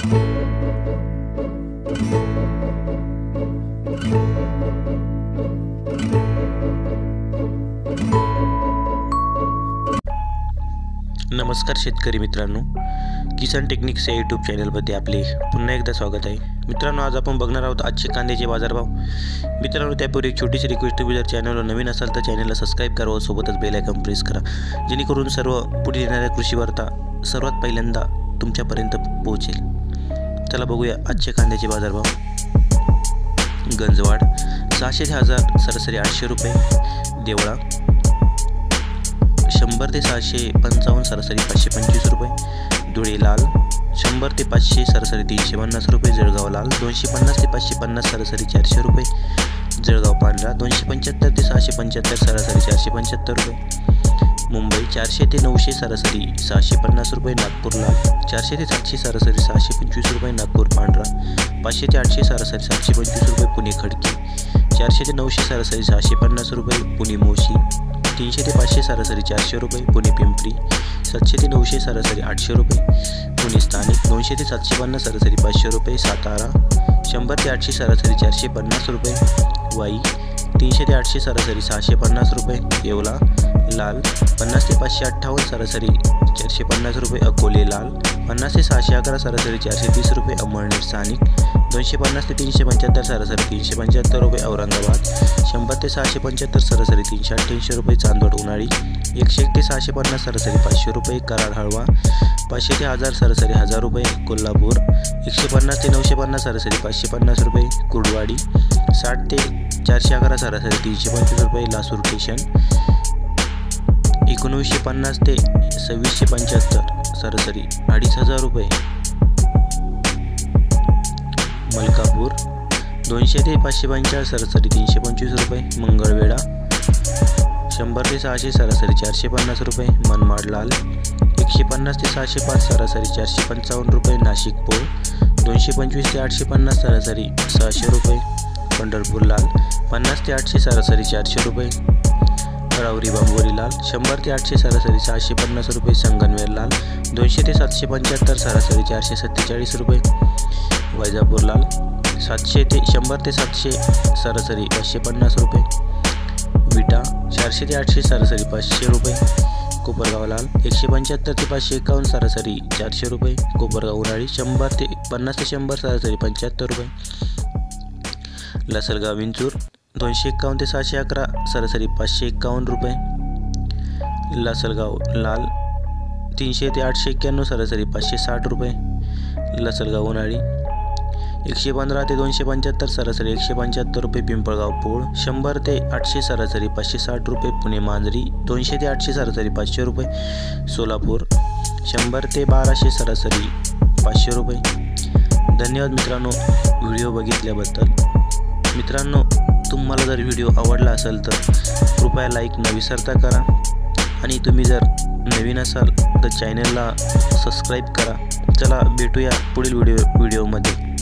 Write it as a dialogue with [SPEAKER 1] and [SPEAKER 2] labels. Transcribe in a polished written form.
[SPEAKER 1] नमस्कार शेतकरी मित्रांनो, किसान टेक्निक्स या यूट्यूब चॅनलमध्ये आपले पुन्हा एकदा स्वागत आहे। मित्रांनो, आज आपण बघणार आहोत आजचे कांद्याचे बाजारभाव। मित्रांनो, त्यापूर्वी एक छोटीशी रिक्वेस्ट, तुम्ही जर चॅनलवर नवीन असाल तर चॅनलला सबस्क्राइब करा व सोबतच बेल आयकॉन प्रेस करा, जेणेकरून सर्व पुढे येणाऱ्या कृषी वार्ता सर्वात पहिल्यांदा तुमच्यापर्यंत पोहोचेल। चला बघूया आजचे कांद्याचे बाजारभाव। गंजवाड 600 ते 1000 सरासरी 800 रुपये, देवळा 100 ते 655 सरासरी 525 रुपये, धुळे लाल 100 ते 500 सरासरी 350 रुपये, जळगाव लाल 250 ते 550 सरासरी 400 रुपये, जळगाव पांढरा 275 ते 675 सरासरी 475 रुपये, मुंबई 400 ते 900 सरासरी 650 रुपये, नागपूर लाल 400 ते 700 सरासरी 625 रुपये, नागपूर पांढरा 500 ते 800 सरासरी 725 रुपये, पुणे खडकी 400 ते 900 सरासरी 650 रुपये, पुणे मोशी 300 ते 500 सरासरी 400 रुपये, पुणे पिंपरी 700 ते 900 सरासरी 800 रुपये, पुणे स्थानिक 200 ते 750 सरासरी 500 रुपये, सातारा 100 ते 800 सरासरी 450 रुपये, वाई 300 ते 800 सरासरी 650 रुपये, येवला लाल 50 ते 558 सरासरी 450 रुपये, अकोले लाल 50 ते 611 सरासरी 430 रुपये, अमळनेर स्थानिक 250 ते 375 सरासरी 375 रुपये, औरंगाबाद 100 ते 675 सरासरी 388 रुपये, चांदवड उन्हाळी 101 ते 650 सरासरी 500 रुपये, कराड हळवा 500 ते 1000 सरासरी 1000 रुपये, कोल्हापूर 150 ते 950 सरासरी 550 रुपये, कुर्डवाडी 60 ते 411 सरासरी 325 रुपये, लासूर स्टेशन 1950 ते 2675 सरासरी 2500 रुपये, मलकापूर 200 ते 545 सरासरी 325 रुपये, मंगळवेढा 100 ते 600 सरासरी 450 रुपये, मनमाड लाल 150 ते 605 सरासरी 455 रुपये, नाशिक पोळ 225 ते 850 सरासरी 600 रुपये, पंढरपूर लाल 50 ते 800 सरासरी 400 रुपये, राऊरी बांबोरी लाल 100 ते 800 सरासरी 650 रुपये, संगनवेर लाल 200 ते 775 सरासरी 447 रुपये, वैजापूर लाल 100 ते 700 सरासरी 550 रुपये, विटा 400 ते 800 सरासरी 500 रुपये, कोपरगाव लाल 175 ते 551 सरासरी 400 रुपये, कोपरगाव उन्हाळी 50 ते 100 सरासरी 75 रुपये, लासलगाव विंचूर 251 ते 711 सरासरी 551 रुपये, लासलगाव लाल 300 ते 891 सरासरी 560 रुपये, लासलगाव उन्हाळी 115 ते 275 सरासरी 175 रुपये, पिंपळगाव पोळ 100 ते 800 सरासरी 560 रुपये, पुणे मांजरी 200 ते 800 सरासरी 500 रुपये, सोलापूर 100 ते 1200 सरासरी 500 रुपये। धन्यवाद मित्रांनो व्हिडिओ बघितल्याबद्दल। मित्रांनो, तुम्हाला जर व्हिडिओ आवडला असेल तर कृपया लाईक न विसरता करा, आणि तुम्ही जर नवीन असाल तर चॅनलला सबस्क्राईब करा। चला भेटूया पुढील व्हिडिओमध्ये।